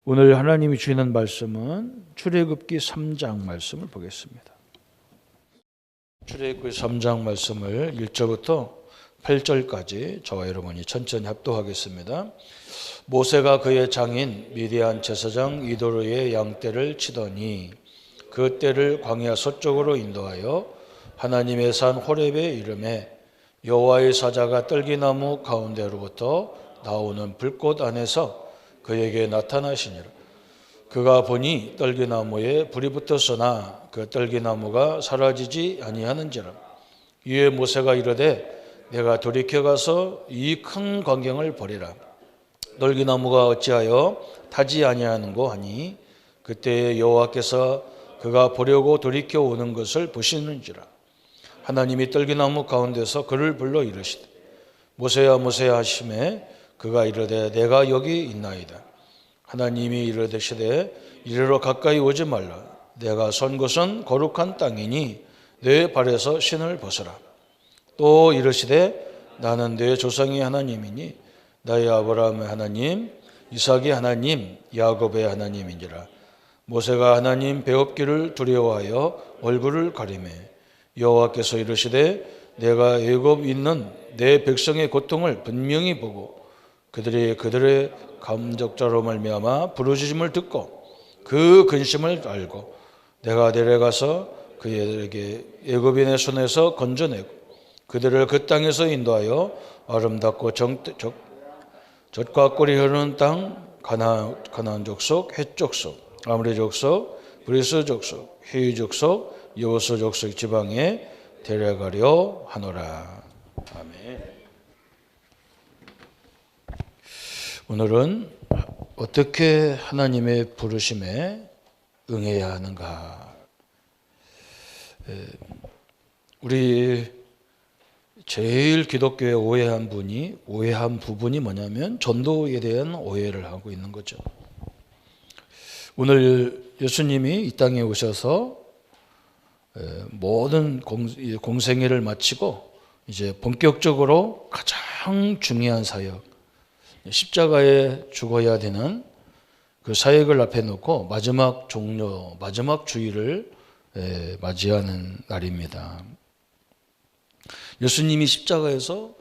오늘 하나님이 주시는 말씀은 출애굽기 3장 말씀을 보겠습니다. 출애굽기 3장 말씀을 1절부터 8절까지 저와 여러분이 천천히 합독하겠습니다. 모세가 그의 장인 미디안 제사장 이도르의 양떼를 치더니 그 떼를 광야 서쪽으로 인도하여 하나님의 산 호렙에 이르매 여호와의 사자가 떨기나무 가운데로부터 나오는 불꽃 안에서 그에게 나타나시니라. 그가 보니 떨기나무에 불이 붙었으나 그 떨기나무가 사라지지 아니하는지라. 이에 모세가 이르되 내가 돌이켜 가서 이 큰 광경을 보리라. 떨기나무가 어찌하여 타지 아니하는고 하니 그때 여호와께서 그가 보려고 돌이켜 오는 것을 보시는지라. 하나님이 떨기나무 가운데서 그를 불러 이르시되 모세야 모세야 하시매 그가 이르되 내가 여기 있나이다. 하나님이 이르시되 이리로 가까이 오지 말라. 내가 선 곳은 거룩한 땅이니 내 발에서 신을 벗어라. 또 이르시되 나는 내 조상의 하나님이니 나의 아브라함의 하나님 이삭의 하나님 야곱의 하나님인지라. 모세가 하나님 배웁기를 두려워하여 얼굴을 가리매 여호와께서 이르시되 내가 애굽 있는 내 백성의 고통을 분명히 보고 그들의 감적자로 말미암아 부르짖음을 듣고 그 근심을 알고 내가 내려가서 그들에게 애굽인의 손에서 건져내고 그들을 그 땅에서 인도하여 아름답고 젖과 꿀이 흐르는 땅 가나안 족속, 헷 족속, 아므리 족속, 브리스 족속, 히위 족속, 여호수 족속 지방에 데려가려 하노라. 아멘. 오늘은 어떻게 하나님의 부르심에 응해야 하는가. 우리 제일 기독교에 오해한 부분이 뭐냐면 전도에 대한 오해를 하고 있는 거죠. 오늘 예수님이 이 땅에 오셔서 모든 공생애를 마치고 이제 본격적으로 가장 중요한 사역, 십자가에 죽어야 되는 그 사역을 앞에 놓고 마지막 종료, 마지막 주일을 맞이하는 날입니다. 예수님이 십자가에서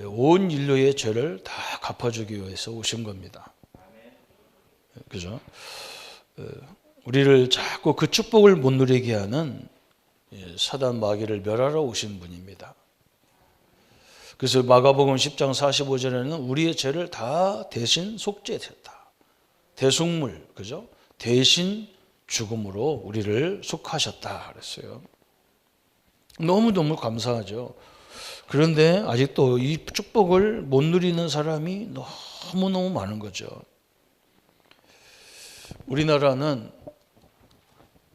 온 인류의 죄를 다 갚아주기 위해서 오신 겁니다. 그죠? 우리를 자꾸 그 축복을 못 누리게 하는 사단 마귀를 멸하러 오신 분입니다. 그래서 마가복음 10장 45절에는 우리의 죄를 다 대신 속죄했다. 대속물, 그죠? 대신 죽음으로 우리를 속하셨다 그랬어요. 너무너무 감사하죠. 그런데 아직도 이 축복을 못 누리는 사람이 너무너무 많은 거죠. 우리나라는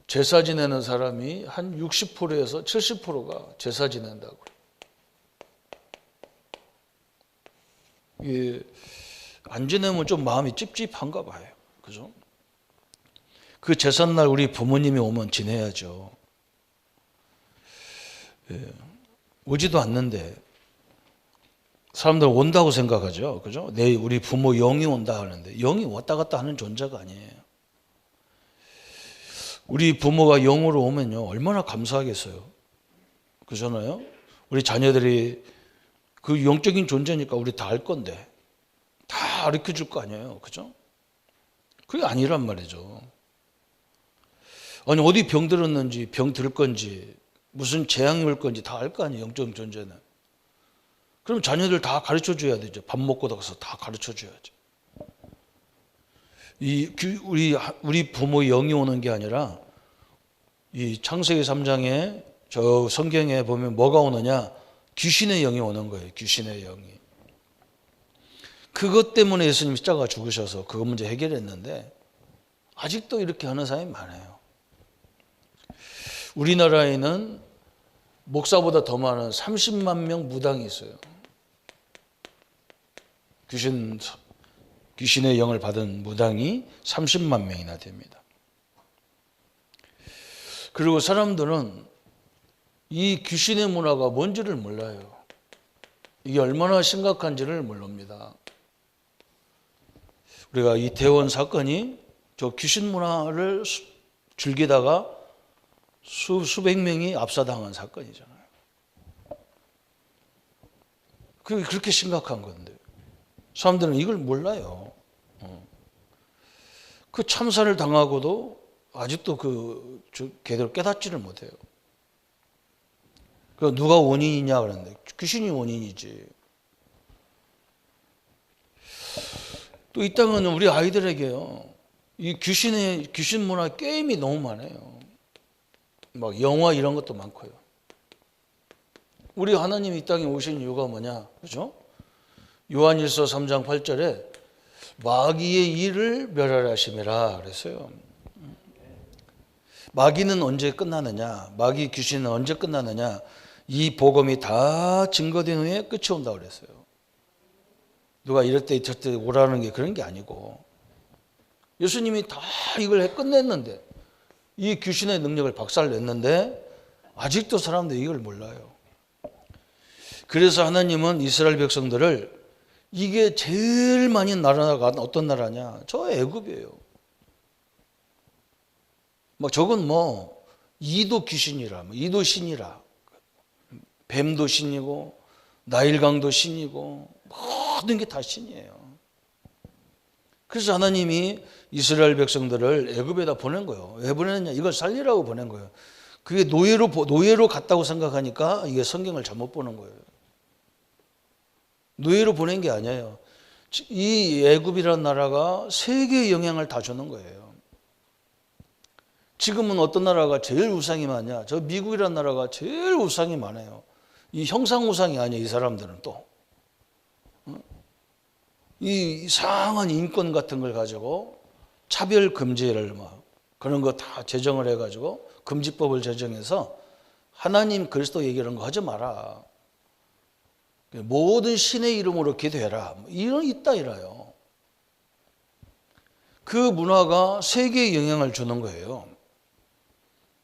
제사 지내는 사람이 한 60%에서 70%가 제사 지낸다고 그래요. 안 지내면 좀 마음이 찝찝한가 봐요. 그죠? 그 제삿날 우리 부모님이 오면 지내야죠. 오지도 않는데 사람들 온다고 생각하죠. 그죠? 내일 우리 부모 영이 온다 하는데 영이 왔다 갔다 하는 존재가 아니에요. 우리 부모가 영으로 오면요 얼마나 감사하겠어요. 그러잖아요. 우리 자녀들이 그 영적인 존재니까 우리 다 알 건데 다 가르쳐 줄 거 아니에요. 그죠? 그게 아니란 말이죠. 아니 어디 병 들었는지 병 들 건지 무슨 재앙이 올 건지 다 알 거 아니에요. 영적인 존재는. 그럼 자녀들 다 가르쳐 줘야 되죠. 밥 먹고 나가서 다 가르쳐 줘야죠. 우리 부모의 영이 오는 게 아니라 이 창세기 3장에 저 성경에 보면 뭐가 오느냐? 귀신의 영이 오는 거예요. 귀신의 영이. 그것 때문에 예수님 십자가 죽으셔서 그 문제 해결했는데 아직도 이렇게 하는 사람이 많아요. 우리나라에는 목사보다 더 많은 30만 명 무당이 있어요. 귀신의 영을 받은 무당이 30만 명이나 됩니다. 그리고 사람들은 이 귀신의 문화가 뭔지를 몰라요. 이게 얼마나 심각한지를 모릅니다. 우리가 이태원 사건이 저 귀신 문화를 즐기다가 수백 명이 압사당한 사건이잖아요. 그렇게 심각한 건데 사람들은 이걸 몰라요. 그 참사를 당하고도 아직도 걔들 깨닫지를 못해요. 그 누가 원인이냐 그러는데 귀신이 원인이지. 또 이 땅은 우리 아이들에게요, 이 귀신 문화 게임이 너무 많아요. 막 영화 이런 것도 많고요. 우리 하나님이 이 땅에 오신 이유가 뭐냐, 그죠? 요한일서 3장 8절에 마귀의 일을 멸하심이라 그랬어요. 마귀는 언제 끝나느냐, 마귀 귀신은 언제 끝나느냐, 이 복음이 다 증거된 후에 끝이 온다고 그랬어요. 누가 이럴 때 저때 오라는 게 그런 게 아니고, 예수님이 다 이걸 끝냈는데, 이 귀신의 능력을 박살냈는데 아직도 사람들이 이걸 몰라요. 그래서 하나님은 이스라엘 백성들을, 이게 제일 많이 나라가 어떤 나라냐, 저 애굽이에요. 저건 이도 귀신이라, 이도 신이라, 뱀도 신이고 나일강도 신이고 모든 게 다 신이에요. 그래서 하나님이 이스라엘 백성들을 애굽에다 보낸 거예요. 왜 보냈냐? 이걸 살리라고 보낸 거예요. 그게 노예로 갔다고 생각하니까 이게 성경을 잘못 보는 거예요. 노예로 보낸 게 아니에요. 이 애굽이라는 나라가 세계에 영향을 다 주는 거예요. 지금은 어떤 나라가 제일 우상이 많냐? 저 미국이라는 나라가 제일 우상이 많아요. 이 형상 우상이 아니에요. 이 사람들은 또 이 이상한 인권 같은 걸 가지고 차별 금지를 그런 거 다 제정을 해가지고 금지법을 제정해서 하나님 그리스도 얘기하는 거 하지 마라. 모든 신의 이름으로 기도해라. 이런 있다 이라요. 그 문화가 세계에 영향을 주는 거예요.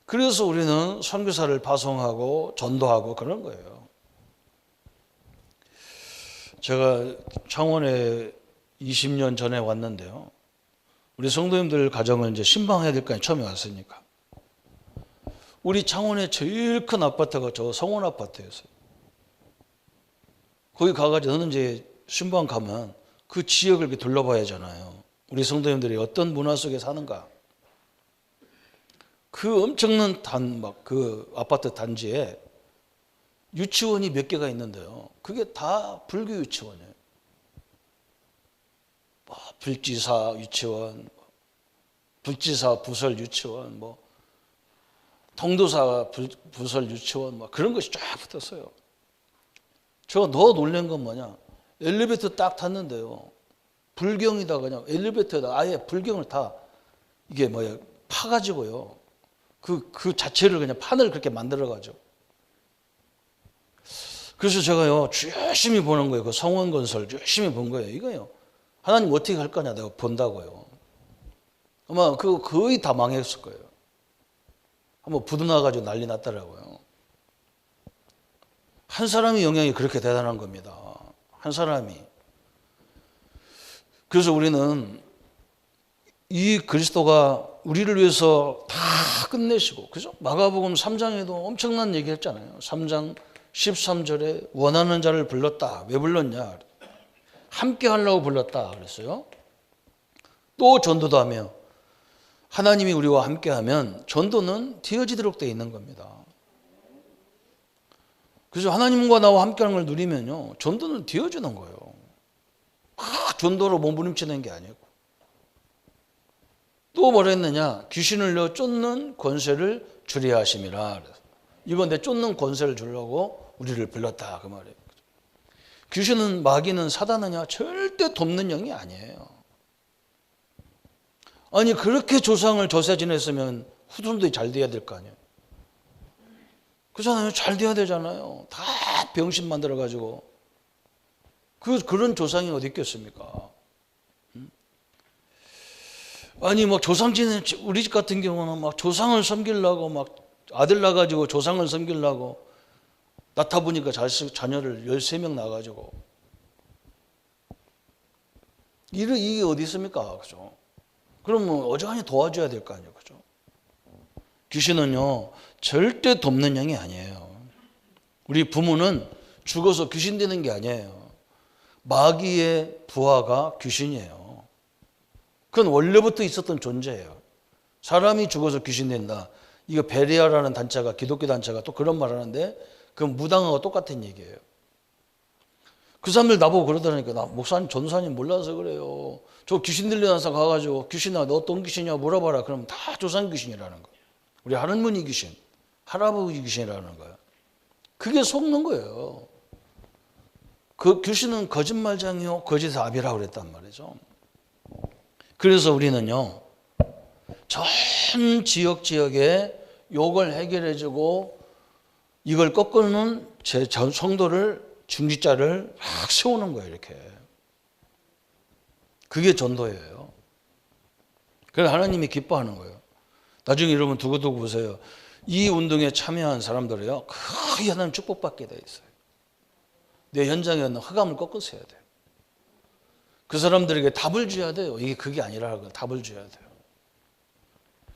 그래서 우리는 선교사를 파송하고 전도하고 그런 거예요. 제가 창원에 20년 전에 왔는데요. 우리 성도님들 가정을 이제 신방해야 될 거 아니에요. 처음에 왔으니까. 우리 창원에 제일 큰 아파트가 저 성원 아파트였어요. 거기 가가지고 너는 이제 신방 가면 그 지역을 이렇게 둘러봐야 하잖아요. 우리 성도님들이 어떤 문화 속에 사는가. 그 엄청난 그 아파트 단지에 유치원이 몇 개가 있는데요. 그게 다 불교 유치원이에요. 불지사 유치원, 불지사 부설 유치원, 통도사 부설 유치원, 그런 것이 쫙 붙었어요. 제가 더 놀란 건 뭐냐? 엘리베이터 딱 탔는데요. 불경이다 그냥 엘리베이터에다 아예 불경을 다 이게 파가지고요. 그 자체를 그냥 판을 그렇게 만들어가지고. 그래서 제가요, 열심히 보는 거예요. 그 성원건설 열심히 본 거예요. 이거요. 하나님 어떻게 할 거냐 내가 본다고요. 아마 그거 거의 다 망했을 거예요. 한번 부도나가지고 난리 났더라고요. 한 사람의 영향이 그렇게 대단한 겁니다. 한 사람이. 그래서 우리는 이 그리스도가 우리를 위해서 다 끝내시고, 그죠? 마가복음 3장에도 엄청난 얘기 했잖아요. 3장 13절에 원하는 자를 불렀다. 왜 불렀냐? 함께 하려고 불렀다 그랬어요. 또 전도도 하며, 하나님이 우리와 함께 하면 전도는 되어지도록 되어 있는 겁니다. 그래서 하나님과 나와 함께 하는 걸 누리면요, 전도는 되어지는 거예요. 전도로 몸부림치는 게 아니고. 또 뭐라 했느냐? 귀신을 넣어 쫓는 권세를 주리야 하심이라. 이건 내 쫓는 권세를 주려고 우리를 불렀다 그 말이에요. 귀신은, 마귀는, 사단은요 절대 돕는 영이 아니에요. 아니 그렇게 조상을 저세 지냈으면 후손들이 잘 돼야 될 거 아니에요. 그렇잖아요. 잘 돼야 되잖아요. 다 병신 만들어가지고. 그런 조상이 어디 있겠습니까? 아니 조상 지내, 우리 집 같은 경우는 조상을 섬기려고 아들 낳아가지고 조상을 섬기려고 낳다 보니까 자녀를 13명 낳아가지고. 이게 어디 있습니까? 그죠? 그러면 어지간히 도와줘야 될 거 아니에요. 그죠? 귀신은요, 절대 돕는 영이 아니에요. 우리 부모는 죽어서 귀신 되는 게 아니에요. 마귀의 부하가 귀신이에요. 그건 원래부터 있었던 존재예요. 사람이 죽어서 귀신 된다. 이거 베레아라는 단체가, 기독교 단체가 또 그런 말 하는데 그건 무당하고 똑같은 얘기예요. 그 사람들 나보고 그러더라니까. 나 목사님, 전도사님 몰라서 그래요. 저 귀신 들려나서 가가지고 귀신아 너 어떤 귀신이냐 물어봐라. 그러면 다 조상 귀신이라는 거예요. 우리 할머니 귀신, 할아버지 귀신이라는 거예요. 그게 속는 거예요. 그 귀신은 거짓말장이요 거짓의 아비라고 그랬단 말이죠. 그래서 우리는요, 전 지역에 요걸 해결해주고 이걸 꺾는 제 성도를, 중직자를 막 세우는 거예요. 이렇게. 그게 전도예요. 그래서 하나님이 기뻐하는 거예요. 나중에 여러분 두고두고 보세요. 이 운동에 참여한 사람들이요, 크게 하나님 축복받게 돼 있어요. 내 현장에 있는 흑암을 꺾어서야 돼요. 그 사람들에게 답을 줘야 돼요. 이게 그게 아니라고 답을 줘야 돼요.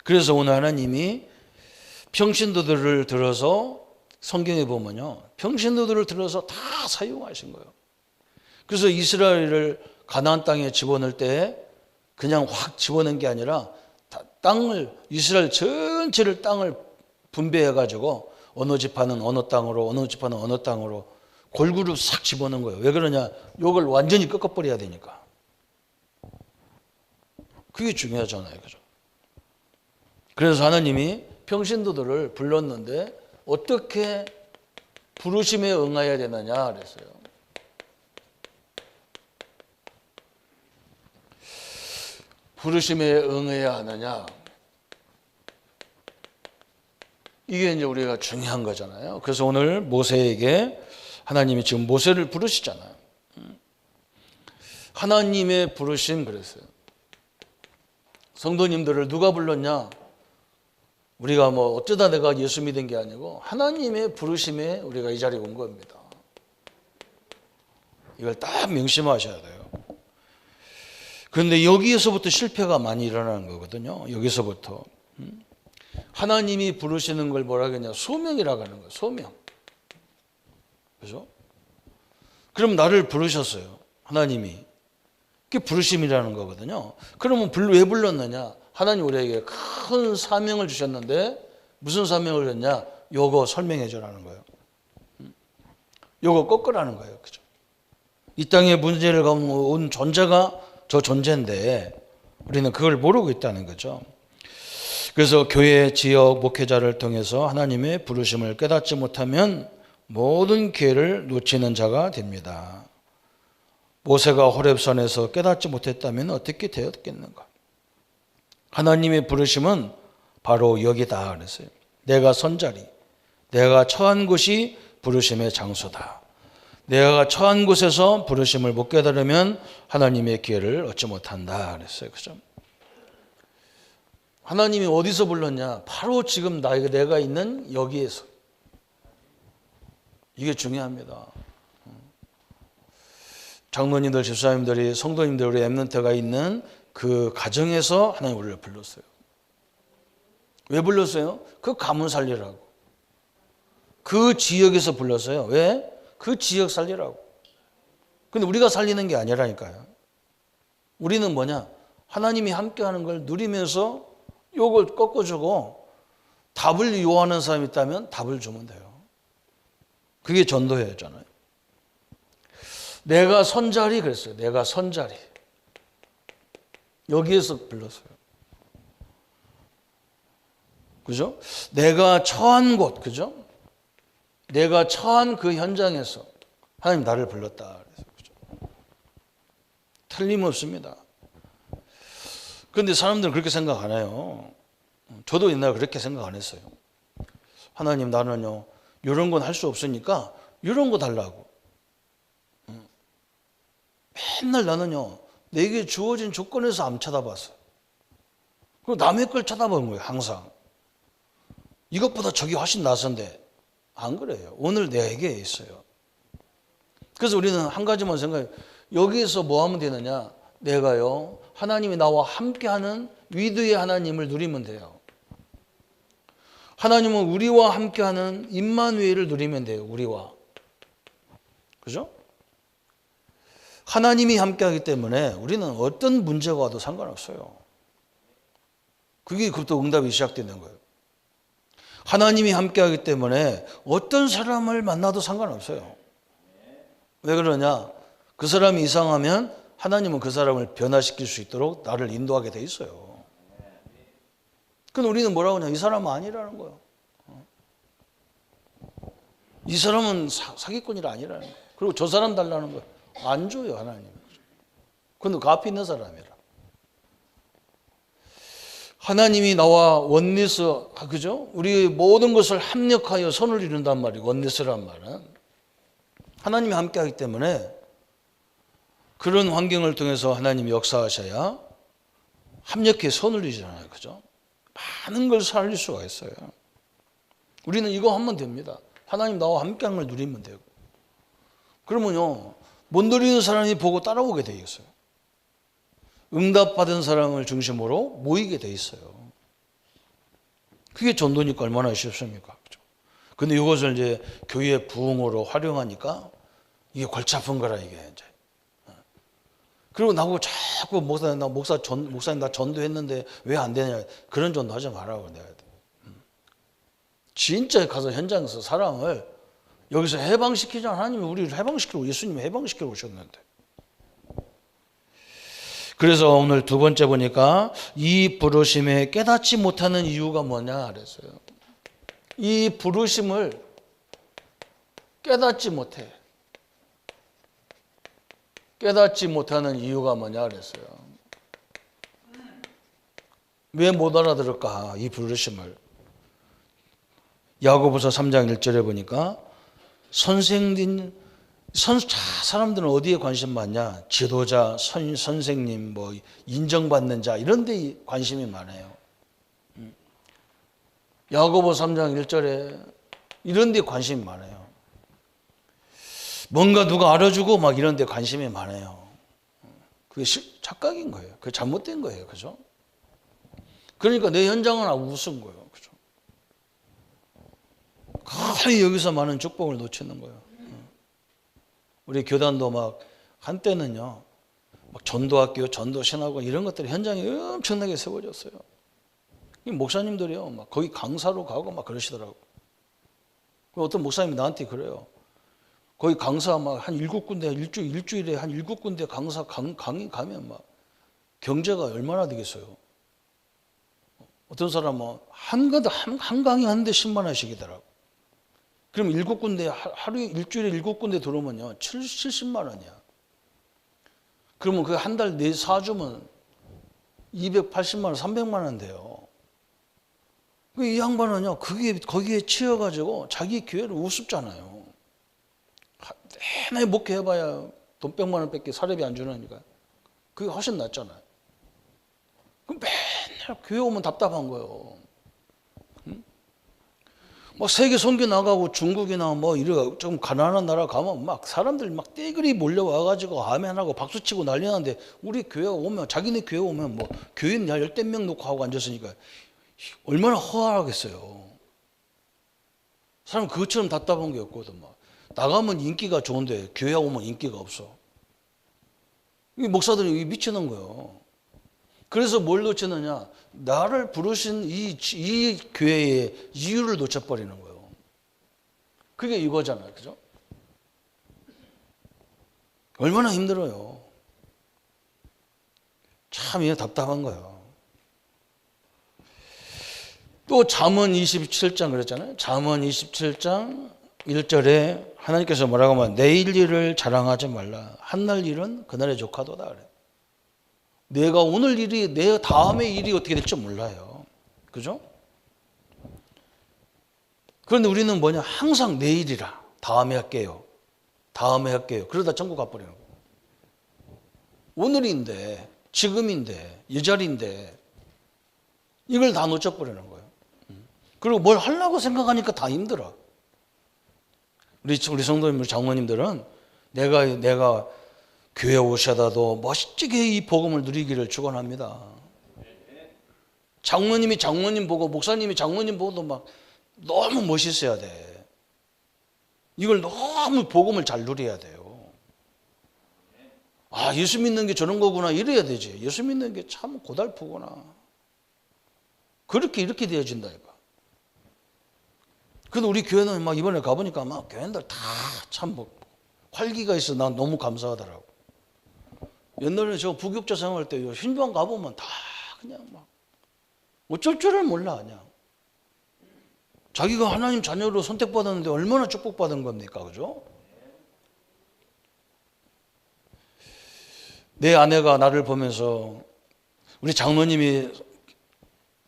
그래서 오늘 하나님이 평신도들을 들어서 성경에 보면요, 평신도들을 들어서 다 사용하신 거예요. 그래서 이스라엘을 가나안 땅에 집어넣을 때 그냥 확 집어넣은 게 아니라 땅을, 이스라엘 전체를 땅을 분배해 가지고 어느 지파는 어느 땅으로, 어느 지파는 어느 땅으로 골고루 싹 집어넣은 거예요. 왜 그러냐? 요걸 완전히 꺾어버려야 되니까. 그게 중요하잖아요. 그죠? 그래서 하나님이 평신도들을 불렀는데 어떻게 부르심에 응해야 되느냐 그랬어요. 부르심에 응해야 하느냐. 이게 이제 우리가 중요한 거잖아요. 그래서 오늘 모세에게 하나님이 지금 모세를 부르시잖아요. 하나님의 부르심 그랬어요. 성도님들을 누가 불렀냐? 우리가 뭐 어쩌다 내가 예수 믿은 게 아니고 하나님의 부르심에 우리가 이 자리에 온 겁니다. 이걸 딱 명심하셔야 돼요. 그런데 여기에서부터 실패가 많이 일어나는 거거든요. 여기서부터. 하나님이 부르시는 걸 뭐라 그러냐? 소명이라고 하는 거예요. 소명. 그죠? 그럼 나를 부르셨어요. 하나님이. 그게 부르심이라는 거거든요. 그러면 왜 불렀느냐? 하나님 우리에게 큰 사명을 주셨는데 무슨 사명을 줬냐? 요거 설명해 주라는 거예요. 요거 꺾으라는 거예요. 그죠? 이 땅에 문제를 온 존재가 저 존재인데 우리는 그걸 모르고 있다는 거죠. 그래서 교회 지역 목회자를 통해서 하나님의 부르심을 깨닫지 못하면 모든 기회를 놓치는 자가 됩니다. 모세가 호렙산에서 깨닫지 못했다면 어떻게 되었겠는가? 하나님의 부르심은 바로 여기다 그랬어요. 내가 선 자리, 내가 처한 곳이 부르심의 장소다. 내가 처한 곳에서 부르심을 못 깨달으면 하나님의 기회를 얻지 못한다 그랬어요. 그죠? 하나님이 어디서 불렀냐? 바로 지금 내가 있는 여기에서. 이게 중요합니다. 장로님들, 집사님들이, 성도님들, 우리 엠넌트가 있는 그 가정에서 하나님 우리를 불렀어요. 왜 불렀어요? 그 가문 살리라고. 그 지역에서 불렀어요. 왜? 그 지역 살리라고. 근데 우리가 살리는 게 아니라니까요. 우리는 뭐냐? 하나님이 함께하는 걸 누리면서 요걸 꺾어주고 답을 요하는 사람이 있다면 답을 주면 돼요. 그게 전도회잖아요. 내가 선자리 그랬어요. 내가 선자리. 여기에서 불렀어요. 그죠? 내가 처한 곳, 그죠? 내가 처한 그 현장에서 하나님 나를 불렀다. 그죠? 틀림없습니다. 그런데 사람들은 그렇게 생각 안 해요. 저도 옛날에 그렇게 생각 안 했어요. 하나님 나는요, 이런 건 할 수 없으니까 이런 거 달라고. 맨날 나는요, 내게 주어진 조건에서 안 쳐다봤어요. 그리고 남의 걸 쳐다보는 거예요, 항상. 이것보다 저기 훨씬 낫은데. 안 그래요. 오늘 내게 있어요. 그래서 우리는 한 가지만 생각해요. 여기에서 뭐 하면 되느냐? 내가요 하나님이 나와 함께하는 위드의 하나님을 누리면 돼요. 하나님은 우리와 함께하는 임마누엘을 누리면 돼요. 우리와. 그죠? 하나님이 함께하기 때문에 우리는 어떤 문제가 와도 상관없어요. 그게 그부터 응답이 시작되는 거예요. 하나님이 함께하기 때문에 어떤 사람을 만나도 상관없어요. 왜 그러냐? 그 사람이 이상하면 하나님은 그 사람을 변화시킬 수 있도록 나를 인도하게 돼 있어요. 그럼 우리는 뭐라고 하냐? 이 사람은 아니라는 거예요. 이 사람은 사기꾼이라 아니라는 거예요. 그리고 저 사람 달라는 거예요. 안 줘요, 하나님. 근데 그 앞에 있는 사람이라. 하나님이 나와 원리스, 그죠? 우리 모든 것을 합력하여 선을 이룬단 말이에요. 원리스란 말은. 하나님이 함께하기 때문에 그런 환경을 통해서 하나님이 역사하셔야 합력해 선을 이루잖아요. 그죠? 많은 걸 살릴 수가 있어요. 우리는 이거 하면 됩니다. 하나님 나와 함께하는 걸 누리면 되고. 그러면요, 못 누리는 사람이 보고 따라오게 돼 있어요. 응답받은 사람을 중심으로 모이게 돼 있어요. 그게 전도니까 얼마나 쉽습니까? 그죠? 근데 이것을 이제 교회의 부흥으로 활용하니까 이게 골치 아픈 거라, 이게 이제. 그리고 나보고 자꾸 목사님 나 전도했는데 왜 안 되냐. 그런 전도 하지 말라고 내가. 진짜 가서 현장에서 사람을 여기서 해방시키자. 하나님이 우리를 해방시키고, 예수님이 해방시키러 오셨는데. 그래서 오늘 두 번째 보니까 이 부르심에 깨닫지 못하는 이유가 뭐냐 그랬어요. 이 부르심을 깨닫지 못해. 깨닫지 못하는 이유가 뭐냐 그랬어요. 왜 못 알아들을까, 이 부르심을. 야고보서 3장 1절에 보니까 사람들은 어디에 관심 많냐? 지도자, 선생님, 뭐 인정받는 자, 이런 데 관심이 많아요. 야고보서 3장 1절에 이런 데 관심이 많아요. 뭔가 누가 알아주고 막 이런 데 관심이 많아요. 그게 착각인 거예요. 그게 잘못된 거예요. 그죠? 그러니까 내 현장은 우스운 거예요. 그죠? 거의 여기서 많은 축복을 놓치는 거예요. 우리 교단도 막 한때는요, 막 전도학교, 전도신학원 이런 것들이 현장에 엄청나게 세워졌어요. 이 목사님들이요, 막 거기 강사로 가고 막 그러시더라고. 어떤 목사님이 나한테 그래요. 거기 강사 막 한 7군데, 일주일에 한 7군데 강사 강의 가면 막 경제가 얼마나 되겠어요. 어떤 사람은 한 강의 하는데 10만 원씩이더라고. 그럼 7군데, 하루에 일주일에 7군데 들어오면요, 70만 원이야. 그러면 그 한 달 4주면 280만 원, 300만 원 돼요. 이 양반은요, 거기에 치여가지고 자기 교회를 우습잖아요. 맨날 목회해봐야 돈 100만 원 밖에 사례비 안 주니까. 그게 훨씬 낫잖아요. 그럼 맨날 교회 오면 답답한 거예요. 막 세계 선교 나가고 중국이나 뭐 이런 좀 가난한 나라 가면 막 사람들 막 떼그리 몰려와가지고 아멘하고 박수치고 난리나는데, 우리 교회 오면, 자기네 교회 오면 뭐 교인 10명 놓고 하고 앉았으니까 얼마나 허하겠어요. 사람 그것처럼 답답한 게 없거든. 막 나가면 인기가 좋은데 교회 오면 인기가 없어. 이 목사들이 미치는 거예요. 그래서 뭘 놓치느냐? 나를 부르신 이 교회의 이유를 놓쳐버리는 거예요. 그게 이거잖아요. 그죠? 얼마나 힘들어요. 참 이게 답답한 거예요. 또 잠언 27장 그랬잖아요. 잠언 27장 1절에 하나님께서 뭐라고 하면, 내일 일을 자랑하지 말라. 한날 일은 그날의 조카도다 그래. 내가 오늘 일이, 내 다음의 일이 어떻게 될지 몰라요. 그죠? 그런데 우리는 뭐냐? 항상 내일이라. 다음에 할게요. 다음에 할게요. 그러다 천국 가버리는 거예요. 오늘인데, 지금인데, 이 자리인데, 이걸 다 놓쳐버리는 거예요. 그리고 뭘 하려고 생각하니까 다 힘들어. 우리 성도님, 우리 장모님들은 내가 교회 오셔다도 멋지게 이 복음을 누리기를 축원합니다. 장로님이 장로님 보고 목사님이 장로님 보고도 막 너무 멋있어야 돼. 이걸 너무 복음을 잘 누려야 돼요. 아, 예수 믿는 게 저런 거구나 이래야 되지. 예수 믿는 게 참 고달프구나. 그렇게 이렇게 되어진다 이거. 근데 우리 교회는 막 이번에 가보니까 막 교회들 다 참 뭐 활기가 있어. 난 너무 감사하더라고. 옛날에 저 부교육자 생활할 때 신방 가보면 다 그냥 막 어쩔 줄을 몰라 그냥. 자기가 하나님 자녀로 선택받았는데 얼마나 축복받은 겁니까, 그죠? 내 아내가 나를 보면서 우리 장로님이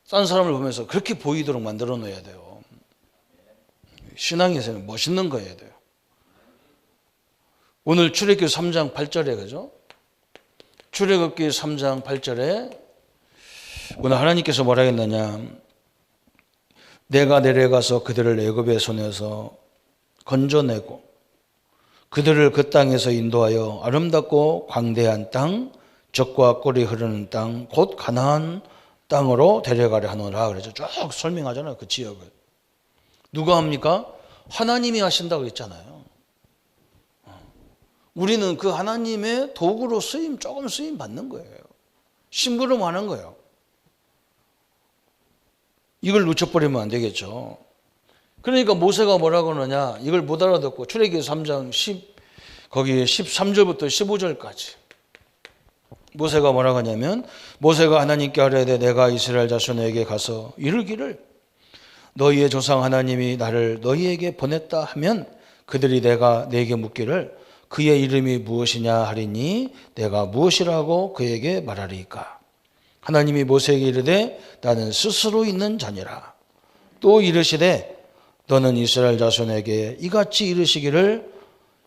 딴 사람을 보면서 그렇게 보이도록 만들어 놓아야 돼요. 신앙에서는 멋있는 거 해야 돼요. 오늘 출애굽기 3장 8절에 그죠? 출애굽기 3장 8절에 오늘 하나님께서 뭐라 했느냐? 내가 내려가서 그들을 애굽의 손에서 건져내고 그들을 그 땅에서 인도하여 아름답고 광대한 땅, 젖과 꿀이 흐르는 땅, 곧 가나안 땅으로 데려가려 하노라. 그래서 쭉 설명하잖아요. 그 지역을. 누가 합니까? 하나님이 하신다고 했잖아요. 우리는 그 하나님의 도구로 조금 쓰임 받는 거예요. 심부름하는 거예요. 이걸 놓쳐버리면 안 되겠죠. 그러니까 모세가 뭐라고 하느냐, 이걸 못 알아듣고 출애굽기 3장 13절부터 15절까지 모세가 뭐라고 하냐면, 모세가 하나님께 아뢰되 내가 이스라엘 자손에게 가서 이르기를 너희의 조상 하나님이 나를 너희에게 보냈다 하면 그들이 내게 묻기를 그의 이름이 무엇이냐 하리니 내가 무엇이라고 그에게 말하리까. 하나님이 모세에게 이르되 나는 스스로 있는 자니라. 또 이르시되 너는 이스라엘 자손에게 이같이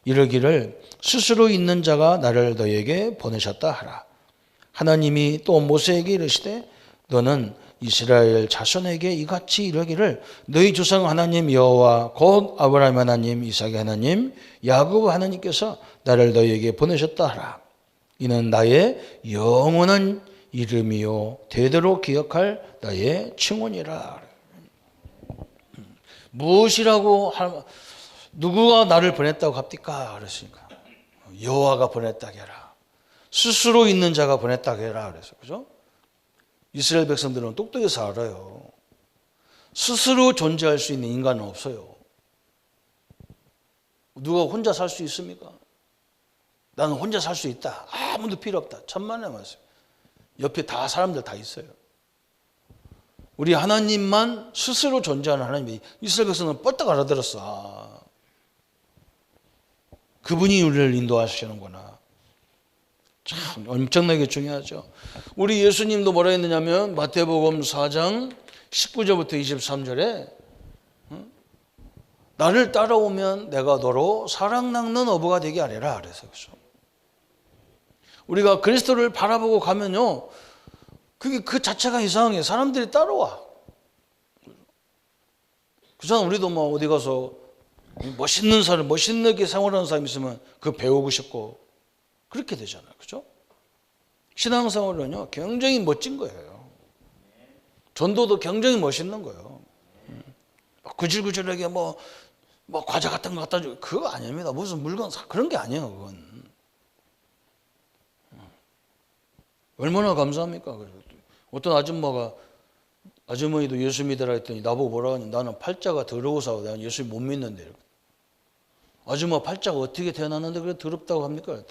이르기를 스스로 있는 자가 나를 너희에게 보내셨다 하라. 하나님이 또 모세에게 이르시되 너는 이스라엘 자손에게 이같이 이르기를 너희 조상 하나님 여호와 곧 아브라함 하나님 이삭의 하나님 야곱 하나님께서 나를 너희에게 보내셨다 하라. 이는 나의 영원한 이름이요 대대로 기억할 나의 칭언이라. 무엇이라고 누구가 나를 보냈다고 합니까? 그랬으니까 여호와가 보냈다고 해라. 스스로 있는 자가 보냈다고 해라. 그래서 그죠? 이스라엘 백성들은 똑똑해서 알아요. 스스로 존재할 수 있는 인간은 없어요. 누가 혼자 살 수 있습니까? 나는 혼자 살 수 있다. 아무도 필요 없다. 천만에 말씀. 옆에 다 사람들 다 있어요. 우리 하나님만 스스로 존재하는 하나님이 이스라엘 백성은 뻘떡 알아들었어. 그분이 우리를 인도하시는구나. 참 엄청나게 중요하죠. 우리 예수님도 뭐라 했느냐면 마태복음 4장 19절부터 23절에 나를 따라오면 내가 너로 사랑 낚는 어부가 되게 하리라. 그래서 그렇죠. 우리가 그리스도를 바라보고 가면요, 그게 그 자체가 이상해. 사람들이 따라와. 그잖아. 우리도 뭐 어디 가서 멋있는 사람, 멋있게 생활하는 사람 있으면 그 배우고 싶고 그렇게 되잖아요. 그죠? 신앙생활은요, 굉장히 멋진 거예요. 전도도 굉장히 멋있는 거예요. 구질구질하게 뭐 과자 같은 거 갖다 주고 그거 아닙니다. 무슨 물건 그런 게 아니에요. 그건. 얼마나 감사합니까? 어떤 아주머니도 예수 믿으라 했더니 나보고 뭐라 하니 나는 팔자가 더러워서 내가 예수 못 믿는데. 아줌마 팔자가 어떻게 태어났는데 그래 더럽다고 합니까?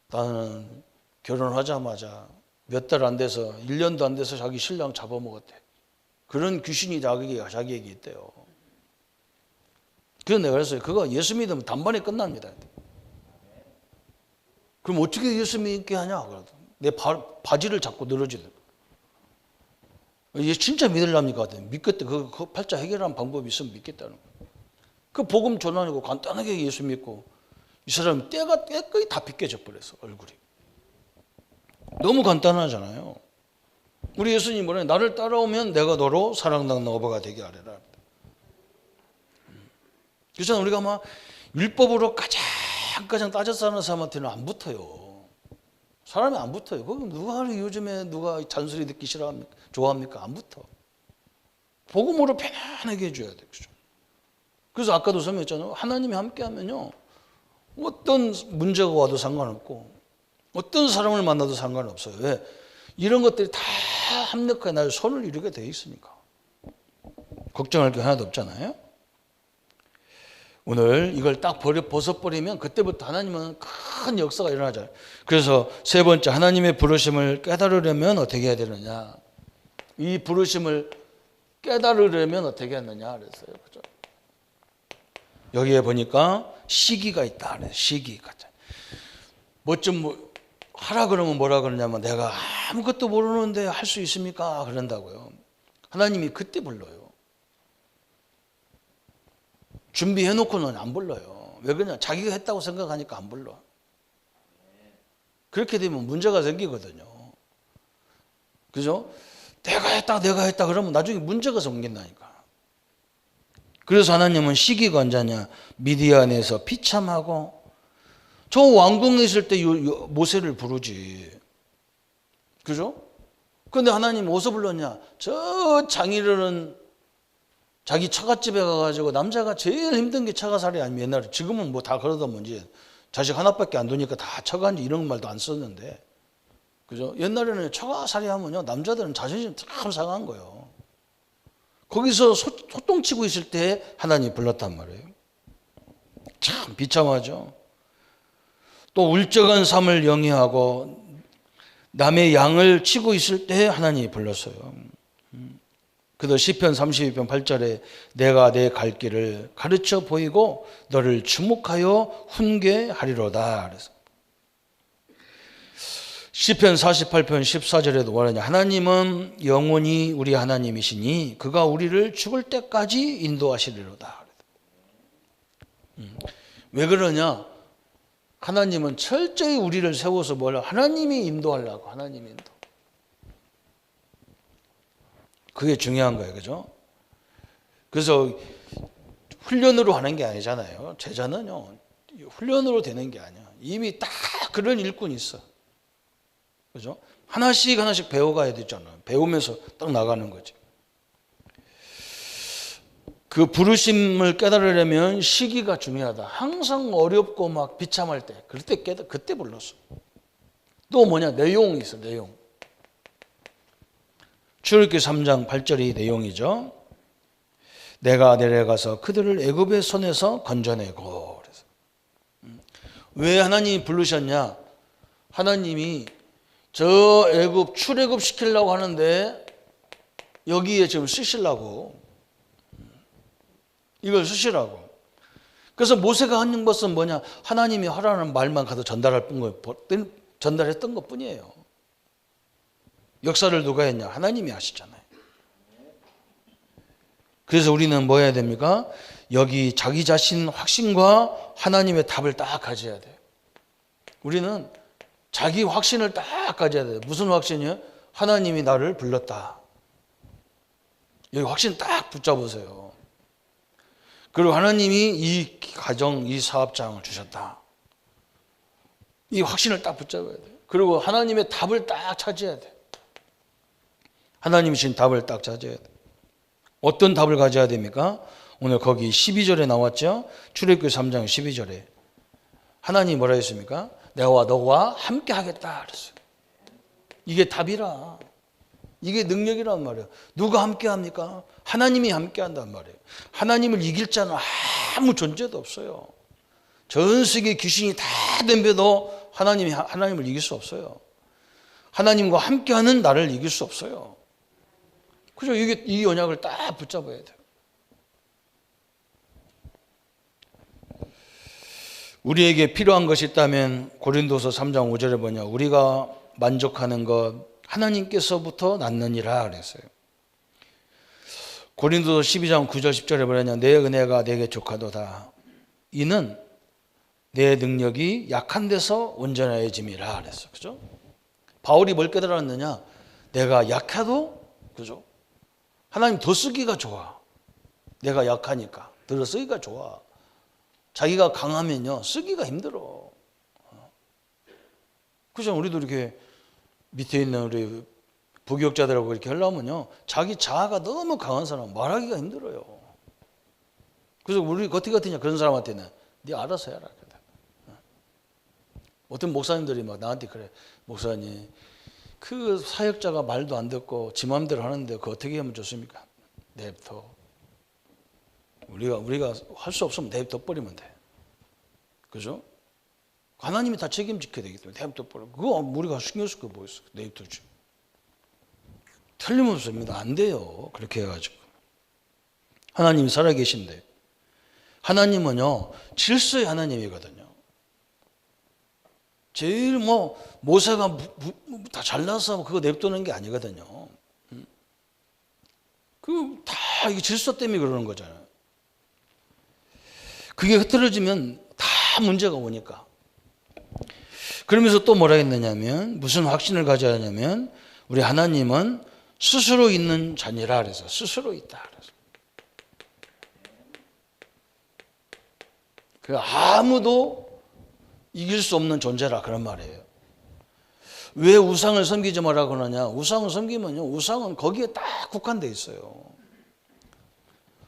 나는 결혼하자마자 몇 달 안 돼서 1년도 안 돼서 자기 신랑 잡아먹었대. 그런 귀신이 자기에게 있대요. 그래서 내가 그랬어요. 그거 예수 믿으면 단번에 끝납니다. 그럼 어떻게 예수 믿게 하냐? 내 바지를 잡고 늘어지더라고. 얘 진짜 믿으려니까 믿겠다. 그 팔자 해결하는 방법이 있으면 믿겠다는 거예요. 그 복음 전환이고 간단하게 예수 믿고 이 사람이 때가 거의 다 빗겨져 버렸어. 얼굴이. 너무 간단하잖아요. 우리 예수님이 뭐래? 나를 따라오면 내가 너로 사랑받는 어부가 되게 하리라. 그래서 우리가 막 율법으로 가장 가장 따져 사는 사람한테는 안 붙어요. 사람이 안 붙어요. 거기 누가 요즘에 누가 잔소리 듣기 싫어합니까? 좋아합니까? 안 붙어. 복음으로 편안하게 해줘야 돼요. 그죠? 그래서 아까도 설명했잖아요. 하나님이 함께하면요, 어떤 문제가 와도 상관없고 어떤 사람을 만나도 상관없어요. 왜? 이런 것들이 다 합력하여 나의 손을 이루게 돼 있으니까 걱정할 게 하나도 없잖아요. 오늘 이걸 딱 벗어버리면 그때부터 하나님은 큰 역사가 일어나잖아요. 그래서 세 번째, 하나님의 부르심을 깨달으려면 어떻게 해야 되느냐. 이 부르심을 깨달으려면 어떻게 했느냐 그랬어요. 그죠? 여기에 보니까 시기가 있다 그래요. 시기가. 뭐 좀 하라 그러면 뭐라 그러냐면 내가 아무것도 모르는데 할 수 있습니까? 그런다고요. 하나님이 그때 불러요. 준비해놓고는 안 불러요. 왜 그러냐? 자기가 했다고 생각하니까 안 불러. 그렇게 되면 문제가 생기거든요. 그죠? 내가 했다 그러면 나중에 문제가 생긴다니까. 그래서 하나님은 시기가 언제냐? 미디안에서 비참하고 저 왕궁에 있을 때 모세를 부르지. 그죠? 그런데 하나님 어디서 불렀냐? 저 장인어른 자기 처갓집에 가가지고 남자가 제일 힘든 게 처가살이 아니면 옛날에 지금은 뭐 다 그러다 뭔지 자식 하나밖에 안 두니까 다 처가인지 이런 말도 안 썼는데 그죠? 옛날에는 처가살이 하면요 남자들은 자존심 참 상한 거예요. 거기서 소똥치고 있을 때 하나님 불렀단 말이에요. 참 비참하죠. 또 울적한 삶을 영위하고 남의 양을 치고 있을 때 하나님이 불렀어요. 그래서 시편 32편 8절에 내가 내 갈 길을 가르쳐 보이고 너를 주목하여 훈계하리로다. 그래서 시편 48편 14절에도 뭐라냐? 하나님은 영원히 우리 하나님이시니 그가 우리를 죽을 때까지 인도하시리로다. 왜 그러냐? 하나님은 철저히 우리를 세워서 뭘 하나님이 인도하려고. 하나님이 인도. 그게 중요한 거예요. 그죠? 그래서 훈련으로 하는 게 아니잖아요. 제자는요. 훈련으로 되는 게 아니야. 이미 딱 그런 일꾼이 있어. 그죠? 하나씩 하나씩 배워가야 되잖아요. 배우면서 딱 나가는 거지. 그 부르심을 깨달으려면 시기가 중요하다. 항상 어렵고 막 비참할 때, 그때 불렀어. 또 뭐냐? 내용이 있어, 내용. 출애굽기 3장 8절이 내용이죠. 내가 내려가서 그들을 애굽의 손에서 건져내고. 그래서 왜 하나님이 부르셨냐? 하나님이 저 애굽 출애굽 시키려고 하는데 여기에 지금 쓰시려고. 이걸 쓰시라고. 그래서 모세가 한 것은 뭐냐? 하나님이 하라는 말만 가서 전달했던 것 뿐이에요. 역사를 누가 했냐? 하나님이 하시잖아요. 그래서 우리는 뭐 해야 됩니까? 여기 자기 자신 확신과 하나님의 답을 딱 가져야 돼요. 우리는 자기 확신을 딱 가져야 돼요. 무슨 확신이요? 하나님이 나를 불렀다. 여기 확신 딱 붙잡으세요. 그리고 하나님이 이 가정, 이 사업장을 주셨다. 이 확신을 딱 붙잡아야 돼요. 그리고 하나님의 답을 딱 찾아야 돼요. 하나님이 주신 답을 딱 찾아야 돼요. 어떤 답을 가져야 됩니까? 오늘 거기 12절에 나왔죠? 출애굽기 3장 12절에 하나님이 뭐라 했습니까? 내가 너와 함께 하겠다 그랬어요. 이게 답이라. 이게 능력이란 말이에요. 누가 함께 합니까? 하나님이 함께 한단 말이에요. 하나님을 이길 자는 아무 존재도 없어요. 전 세계 귀신이 다 덤벼도 하나님을 이길 수 없어요. 하나님과 함께하는 나를 이길 수 없어요. 그죠? 이 언약을 딱 붙잡아야 돼요. 우리에게 필요한 것이 있다면 고린도서 3장 5절에 뭐냐? 우리가 만족하는 것 하나님께서부터 낳느니라 그랬어요. 고린도서 12장 9절 10절에 뭐냐면 내 은혜가 내게 족하도다. 이는 내 능력이 약한 데서 온전해짐이라 그랬어. 그죠? 바울이 뭘 깨달았느냐? 내가 약해도 그죠? 하나님 더 쓰기가 좋아. 내가 약하니까 더 쓰기가 좋아. 자기가 강하면요 쓰기가 힘들어. 그죠? 우리도 이렇게 밑에 있는 우리 부교육자들하고 이렇게 하려면요 자기 자아가 너무 강한 사람은 말하기가 힘들어요. 그래서 우리 어떻게 같으냐 그런 사람한테는 네 알아서 해라. 어떤 목사님들이 막 나한테 그래. 목사님 그 사역자가 말도 안 듣고 지 마음대로 하는데 그거 어떻게 하면 좋습니까? 내버려. 우리가 할 수 없으면 내버려 버리면 돼. 그죠? 하나님이 다 책임지켜야 되기 때문에 내버려 버려. 그거 우리가 신경 쓸 거 뭐 있어? 내버려지. 틀림없습니다. 안 돼요. 그렇게 해가지고 하나님이 살아계신데 하나님은요 질서의 하나님이거든요. 제일 모세가 다 잘나서 그거 냅두는 게 아니거든요. 그 다 이게 질서 때문에 그러는 거잖아요. 그게 흐트러지면 다 문제가 오니까. 그러면서 또 뭐라 했느냐면 무슨 확신을 가져야 하냐면 우리 하나님은 스스로 있는 자니라 그래서 스스로 있다 그래서. 그 아무도 이길 수 없는 존재라 그런 말이에요. 왜 우상을 섬기지 말라고 하느냐? 우상을 섬기면요 우상은 거기에 딱 국한되어 있어요.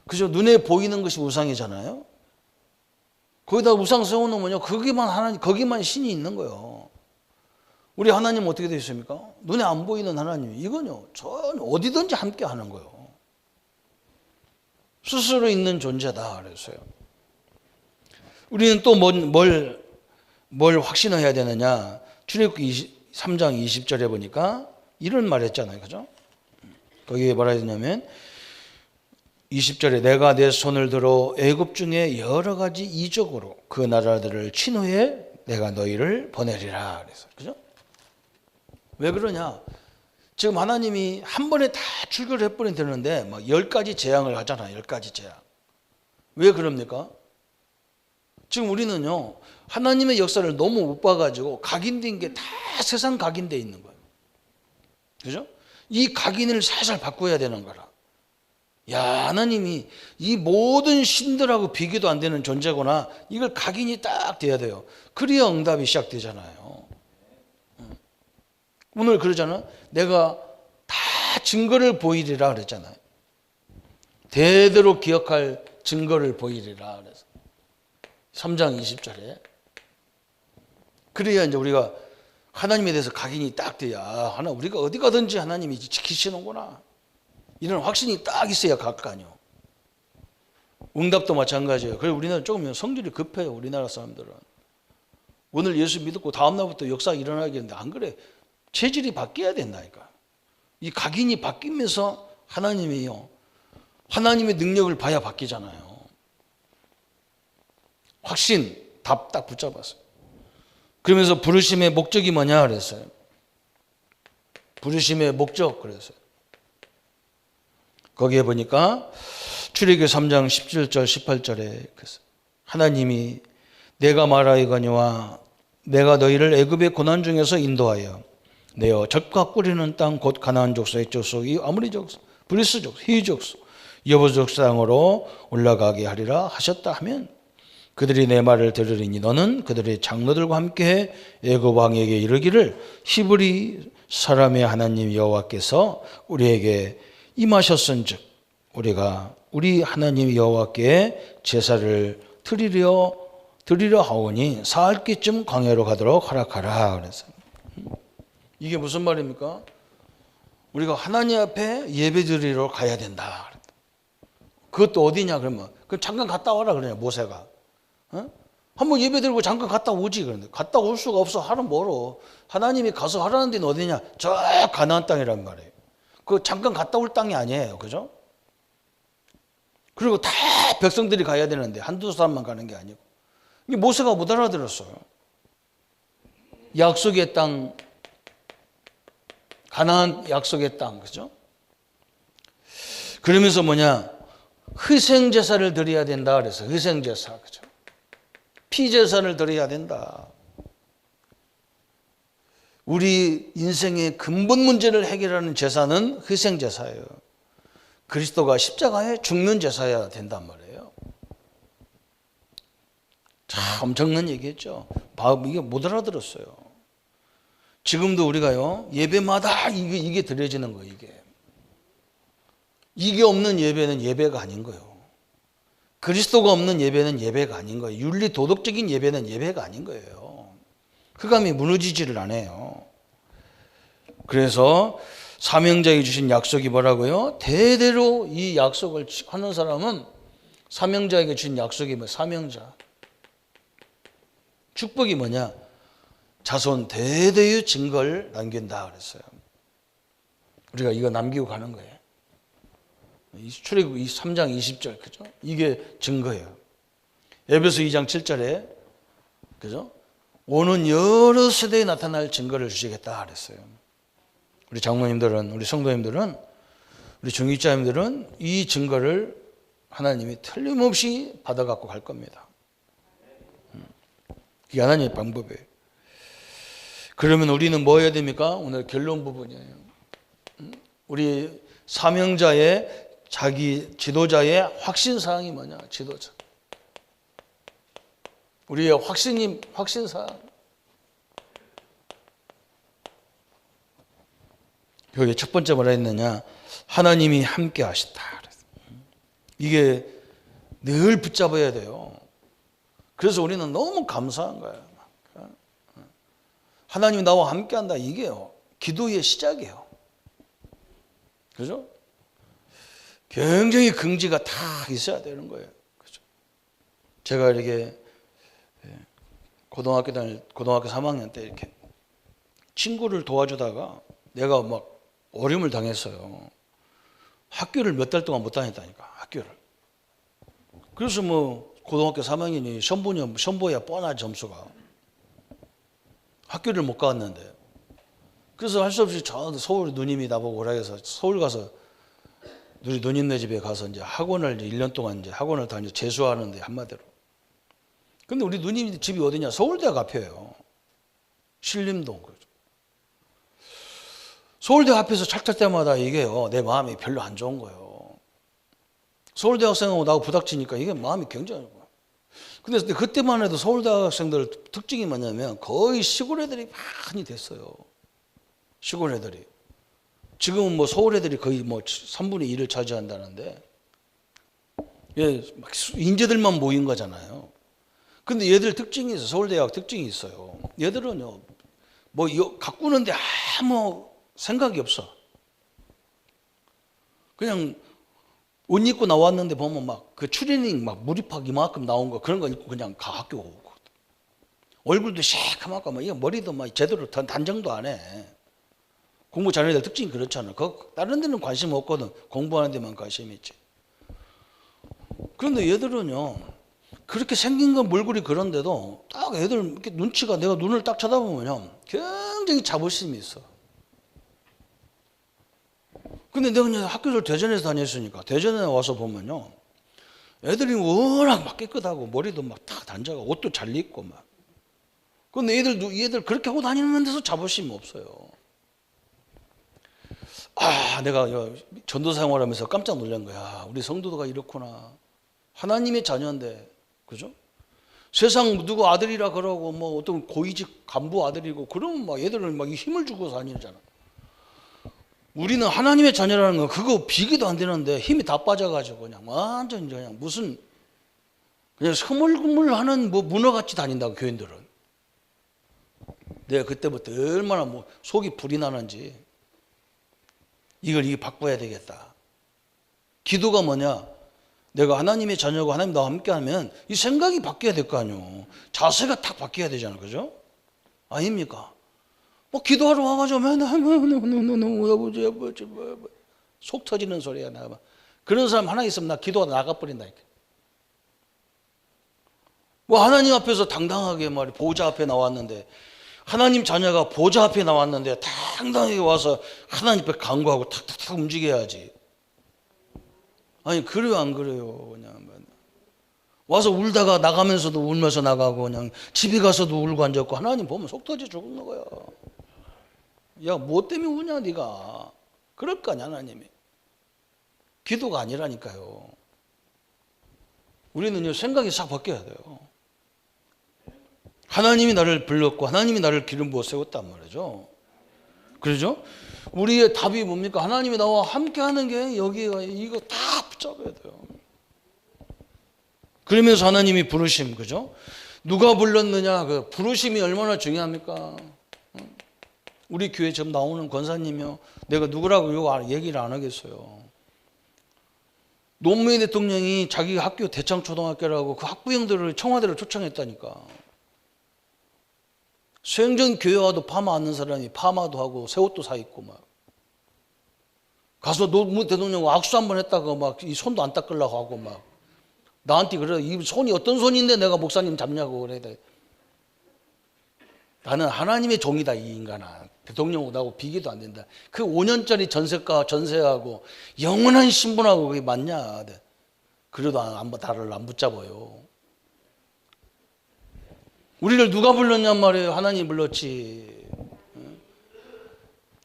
그죠? 눈에 보이는 것이 우상이잖아요. 거기다 우상 세워놓으면요 거기만 하나님, 거기만 신이 있는 거예요. 우리 하나님은 어떻게 되어 있습니까? 눈에 안 보이는 하나님, 이건요 전혀 어디든지 함께 하는 거예요. 스스로 있는 존재다 그랬어요. 우리는 또 뭘 확신해야 되느냐? 출애굽기 3장 20절에 보니까 이런 말 했잖아요. 그죠? 거기에 뭐라 했냐면 20절에 내가 내 손을 들어 애굽 중에 여러 가지 이적으로 그 나라들을 친 후에 내가 너희를 보내리라 그래서. 그죠? 왜 그러냐? 지금 하나님이 한 번에 다 출교를 해버리면 되는데 막 10가지 재앙을 하잖아요. 10가지 재앙. 왜 그럽니까? 지금 우리는요 하나님의 역사를 너무 못 봐가지고 각인된 게 다 세상 각인되어 있는 거예요. 그죠? 이 각인을 살살 바꿔야 되는 거라. 야, 하나님이 이 모든 신들하고 비교도 안 되는 존재구나. 이걸 각인이 딱 돼야 돼요. 그래야 응답이 시작되잖아요. 오늘 그러잖아. 내가 다 증거를 보이리라 그랬잖아요. 대대로 기억할 증거를 보이리라 그래서 3장 20절에. 그래야 이제 우리가 하나님에 대해서 각인이 딱 돼야 하나 우리가 어디 가든지 하나님이 지키시는구나. 이런 확신이 딱 있어야 갈 거 아니에요. 응답도 마찬가지예요. 그래서 우리나라 조금 성질이 급해요. 우리나라 사람들은. 오늘 예수 믿고 다음 날부터 역사가 일어나겠는데 안 그래. 체질이 바뀌어야 된다니까. 이 각인이 바뀌면서 하나님이요. 하나님의 능력을 봐야 바뀌잖아요. 확신, 답 딱 붙잡았어요. 그러면서 부르심의 목적이 뭐냐 그랬어요. 부르심의 목적 그랬어요. 거기에 보니까 출애굽기 3장 17절 18절에 하나님이 내가 말하이거니와 내가 너희를 애굽의 고난 중에서 인도하여 내어 젖과 꿀이는 땅 곧 가나안 족속의 족속이 아모리 족속, 브리스 족속, 히 족속, 여부 족속 땅으로 올라가게 하리라 하셨다 하면 그들이 내 말을 들으리니 너는 그들의 장로들과 함께 애굽 왕에게 이르기를 히브리 사람의 하나님 여호와께서 우리에게 임하셨은즉 우리가 우리 하나님 여호와께 제사를 드리려 하오니 사흘기쯤 광야로 가도록 허락하라 그래서. 이게 무슨 말입니까? 우리가 하나님 앞에 예배드리러 가야 된다. 그것도 어디냐 그러면 그 잠깐 갔다 와라 그러냐 모세가. 한번 예배드리고 잠깐 갔다 오지 그런데 갔다 올 수가 없어. 하루 멀어. 하나님이 가서 하라는 데는 어디냐? 저 가나안 땅이란 말이에요. 그 잠깐 갔다 올 땅이 아니에요. 그죠? 그리고 다 백성들이 가야 되는데 한두 사람만 가는 게 아니고. 모세가 못 알아들었어요. 약속의 땅, 가나안 약속의 땅, 그죠? 그러면서 뭐냐? 희생제사를 드려야 된다 그래서 희생제사, 그죠? 피제사를 드려야 된다. 우리 인생의 근본 문제를 해결하는 제사는 희생제사예요. 그리스도가 십자가에 죽는 제사여야 된단 말이에요. 참 엄청난 얘기했죠. 이게 못 알아들었어요. 지금도 우리가요, 예배마다 이게 드려지는 거예요, 이게 없는 예배는 예배가 아닌 거예요. 그리스도가 없는 예배는 예배가 아닌 거예요. 윤리 도덕적인 예배는 예배가 아닌 거예요. 흑암이 무너지지를 않아요. 그래서 사명자에게 주신 약속이 뭐라고요? 대대로 이 약속을 하는 사람은 사명자에게 주신 약속이 뭐 사명자. 축복이 뭐냐? 자손 대대의 증거를 남긴다 그랬어요. 우리가 이거 남기고 가는 거예요. 출애굽 3장 20절, 그죠? 이게 증거예요. 에베소 2장 7절에, 그죠? 오는 여러 세대에 나타날 증거를 주시겠다 그랬어요. 우리 장모님들은, 우리 성도님들은, 우리 중직자님들은 이 증거를 하나님이 틀림없이 받아갖고 갈 겁니다. 이게 하나님의 방법이에요. 그러면 우리는 뭐 해야 됩니까? 오늘 결론 부분이에요. 우리 사명자의 자기 지도자의 확신사항이 뭐냐? 지도자. 우리의 확신사항. 여기 첫 번째 뭐라 했느냐? 하나님이 함께 하시다. 이게 늘 붙잡아야 돼요. 그래서 우리는 너무 감사한 거예요. 하나님이 나와 함께 한다. 이게요, 기도의 시작이에요. 그죠? 굉장히 긍지가 다 있어야 되는 거예요. 그죠? 제가 이렇게 고등학교 3학년 때 이렇게 친구를 도와주다가 내가 막 어려움을 당했어요. 학교를 몇 달 동안 못 다녔다니까, 학교를. 그래서 뭐 고등학교 3학년이 시험보야 뻔한 점수가. 학교를 못 갔는데. 그래서 할 수 없이 저 서울 누님이 나보고 오라 해서 서울 가서 우리 누님네 집에 가서 이제 학원을 1년 동안 이제 학원을 다녀 재수하는데, 한마디로. 근데 우리 누님 집이 어디냐? 서울대학 앞이에요. 신림동. 서울대 앞에서 차 탈 때마다 이게요, 내 마음이 별로 안 좋은 거예요. 서울대 학생하고 나하고 부닥치니까 이게 마음이 굉장히 좋아요. 근데 그때만 해도 서울대 학생들 특징이 뭐냐면 거의 시골 애들이 많이 됐어요. 시골 애들이. 지금은 뭐 서울 애들이 거의 뭐 3분의 1을 차지한다는데, 예, 인재들만 모인 거잖아요. 근데 얘들 특징이 있어요. 서울대학 특징이 있어요. 얘들은요, 뭐 가꾸는데 아무 생각이 없어. 그냥 옷 입고 나왔는데 보면 막 그 추리닝 막 무리팍 이만큼 나온 거 그런 거 입고 그냥 가 학교 오고, 얼굴도 새카맣고 막 머리도 막 제대로 단정도 안 해. 공부 잘하는 애들 특징이 그렇잖아. 다른 데는 관심 없거든. 공부하는 데만 관심 있지. 그런데 얘들은요, 그렇게 생긴 건 몰골이 그런데도 딱 애들 이렇게 눈치가, 내가 눈을 딱 쳐다보면요, 굉장히 자부심이 있어. 근데 내가 그냥 학교를 대전에서 다녔으니까 대전에 와서 보면요, 애들이 워낙 막 깨끗하고 머리도 막 다 단정하고 옷도 잘 입고 막. 근데 얘들 그렇게 하고 다니는 데서 자부심이 없어요. 내가 전도 생활하면서 깜짝 놀란 거야. 우리 성도가 이렇구나. 하나님의 자녀인데, 그죠? 세상 누구 아들이라 그러고 뭐 어떤 고위직 간부 아들이고 그러면 막 얘들은 막 힘을 주고 다니잖아. 우리는 하나님의 자녀라는 거 그거 비교도 안 되는데 힘이 다 빠져가지고 그냥 완전 그냥 무슨 그냥 스물스물하는 뭐 문어같이 다닌다고, 교인들은. 내가 그때부터 얼마나 뭐 속이 불이 나는지, 이게 바꿔야 되겠다. 기도가 뭐냐? 내가 하나님의 자녀고 하나님 나와 함께하면 이 생각이 바뀌어야 될 거 아니에요. 자세가 탁 바뀌어야 되잖아요, 그죠? 아닙니까? 뭐 기도하러 와가지고 아버지 속 터지는 소리야. 나 그런 사람 하나 있으면 나 기도하다 나가버린다니까. 뭐 하나님 앞에서 당당하게 말이 보좌 앞에 나왔는데, 하나님 자녀가 보좌 앞에 나왔는데 당당하게 와서 하나님 앞에 간구하고 탁탁탁 움직여야지. 아니 그래요 안 그래요? 그냥 와서 울다가 나가면서도 울면서 나가고, 그냥 집에 가서도 울고 앉았고, 하나님 보면 속 터져 죽는 거야. 야, 뭐 때문에 우냐 네가? 그럴 거 아니야 하나님이. 기도가 아니라니까요. 우리는요, 생각이 싹 바뀌어야 돼요. 하나님이 나를 불렀고 하나님이 나를 기름 부어 세웠단 말이죠. 그러죠? 우리의 답이 뭡니까? 하나님이 나와 함께 하는 게 여기가 이거 다 붙잡아야 돼요. 그러면서 하나님이 부르심, 그죠? 누가 불렀느냐, 그 부르심이 얼마나 중요합니까? 우리 교회 지금 나오는 권사님이요, 내가 누구라고 이거 얘기를 안 하겠어요. 노무현 대통령이 자기 학교 대창초등학교라고 그 학부형들을 청와대를 초청했다니까. 수행전 교회와도 파마 하는 사람이 파마도 하고 새 옷도 사 입고 막 가서 노무현 대통령 악수 한번 했다가 막 이 손도 안 닦으려고 하고 막 나한테 그래, 이 손이 어떤 손인데 내가 목사님 잡냐고 그래. 나는 하나님의 종이다 이 인간아. 대통령하고 비교도 안 된다. 그 5년짜리 전세가 전세하고 영원한 신분하고 그게 맞냐? 그래도 나를 안 붙잡아요. 우리를 누가 불렀냔 말이에요. 하나님이 불렀지.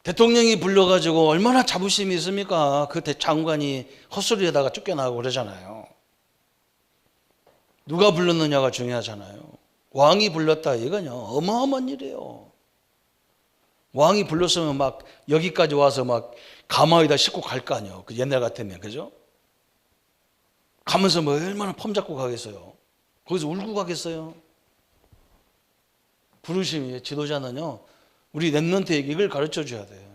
대통령이 불러가지고 얼마나 자부심이 있습니까? 그 장관이 헛소리에다가 쫓겨나고 그러잖아요. 누가 불렀느냐가 중요하잖아요. 왕이 불렀다 이거요 어마어마한 일이에요. 왕이 불렀으면 막 여기까지 와서 막 가마에다 싣고 갈 거 아니에요. 그 옛날 같으면, 그죠? 가면서 뭐 얼마나 폼 잡고 가겠어요. 거기서 울고 가겠어요. 부르심이 지도자는요, 우리 랩런트에게 이걸 가르쳐 줘야 돼요.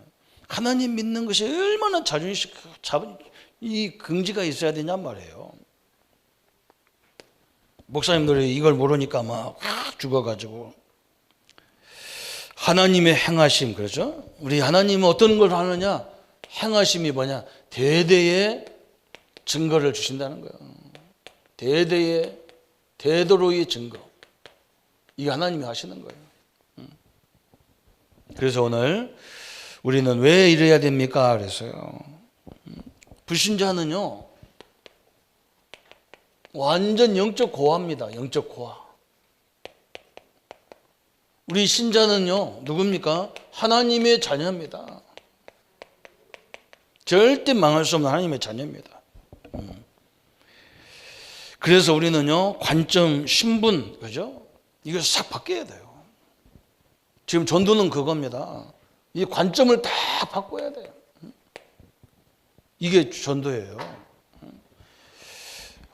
하나님 믿는 것이 얼마나 자존심, 이 긍지가 있어야 되냔 말이에요. 목사님들이 이걸 모르니까 막 죽어가지고. 하나님의 행하심, 그렇죠? 우리 하나님은 어떤 걸 하느냐? 행하심이 뭐냐? 대대의 증거를 주신다는 거예요. 대대의, 대도로의 증거. 이게 하나님이 하시는 거예요. 그래서 오늘 우리는 왜 이래야 됩니까? 그래서요. 불신자는요, 완전 영적 고아입니다. 영적 고아. 우리 신자는요, 누굽니까? 하나님의 자녀입니다. 절대 망할 수 없는 하나님의 자녀입니다. 그래서 우리는요, 관점, 신분, 그죠? 이걸 싹 바뀌어야 돼요. 지금 전도는 그겁니다. 이 관점을 다 바꿔야 돼요. 이게 전도예요.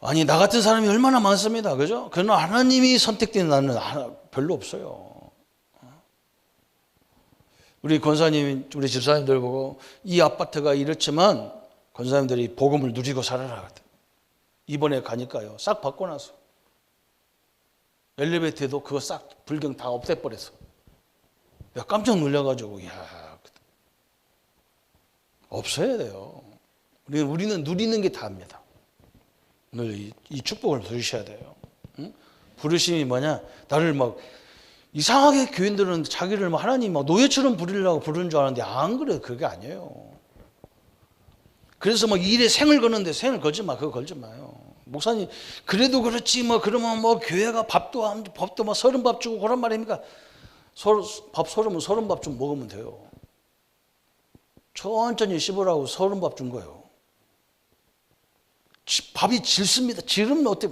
아니, 나 같은 사람이 얼마나 많습니다. 그죠? 그러나 하나님이 선택된 나는 별로 없어요. 우리 권사님, 우리 집사님들 보고 이 아파트가 이렇지만 권사님들이 복음을 누리고 살아라. 이번에 가니까요, 싹 바꿔놔서 엘리베이터도 그거 싹 불경 다 없애버렸어. 내가 깜짝 놀라가지고, 야, 없어야 돼요. 우리는 누리는 게 다입니다. 오늘 이 축복을 누리셔야 돼요. 응? 부르심이 뭐냐? 나를 막 이상하게 교인들은 자기를 막 하나님 막 노예처럼 부리려고 부르는 줄 아는데 안 그래요. 그게 아니에요. 그래서 막 일에 생을 거는데 생을 걸지 마. 그거 걸지 마요. 목사님, 그래도 그렇지 뭐 그러면 뭐 교회가 밥도 막 30밥 주고 그런 말입니까? 밥 30밥 좀 먹으면 돼요. 천천히 씹으라고 30밥 준 거예요. 밥이 질습니다. 질으면 어때?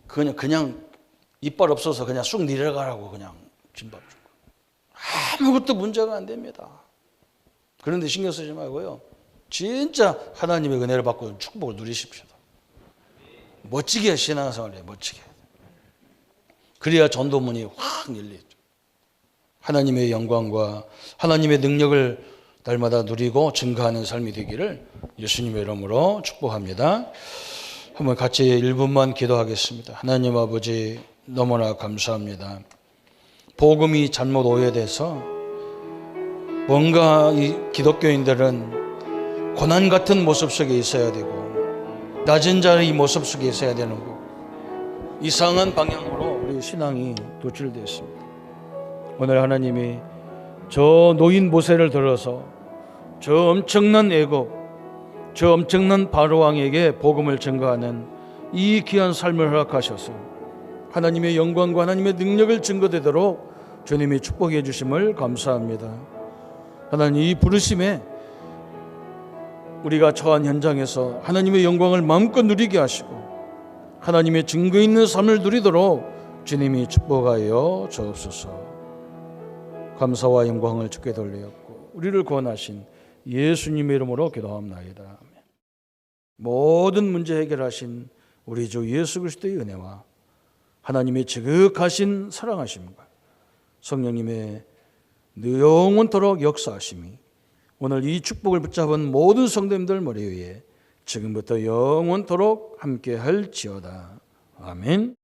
그냥 이빨 없어서 그냥 쑥 내려가라고 그냥 진밥 준 거예요. 아무것도 문제가 안 됩니다. 그런데 신경 쓰지 말고요, 진짜 하나님의 은혜를 받고 축복을 누리십시오. 멋지게 신앙생활을 해요. 멋지게. 그래야 전도문이 확 열리죠. 하나님의 영광과 하나님의 능력을 날마다 누리고 증거하는 삶이 되기를 예수님의 이름으로 축복합니다. 한번 같이 1분만 기도하겠습니다. 하나님 아버지, 너무나 감사합니다. 복음이 잘못 오해돼서 뭔가 이 기독교인들은 고난 같은 모습 속에 있어야 되고 낮은 자의 모습 속에 있어야 되는 거, 이상한 방향으로 우리 신앙이 도출되었습니다. 오늘 하나님이 저 노인 모세를 들어서 저 엄청난 애국, 저 엄청난 바로왕에게 복음을 증거하는 이 귀한 삶을 허락하셔서 하나님의 영광과 하나님의 능력을 증거되도록 주님이 축복해 주심을 감사합니다. 하나님, 이 부르심에 우리가 처한 현장에서 하나님의 영광을 마음껏 누리게 하시고 하나님의 증거 있는 삶을 누리도록 주님이 축복하여 주옵소서. 감사와 영광을 주께 돌리었고 우리를 구원하신 예수님의 이름으로 기도합나이다. 모든 문제 해결하신 우리 주 예수 그리스도의 은혜와 하나님의 지극하신 사랑하심과 성령님의 영원토록 역사하심이 오늘 이 축복을 붙잡은 모든 성도님들 머리 위에 지금부터 영원토록 함께 할지어다. 아멘.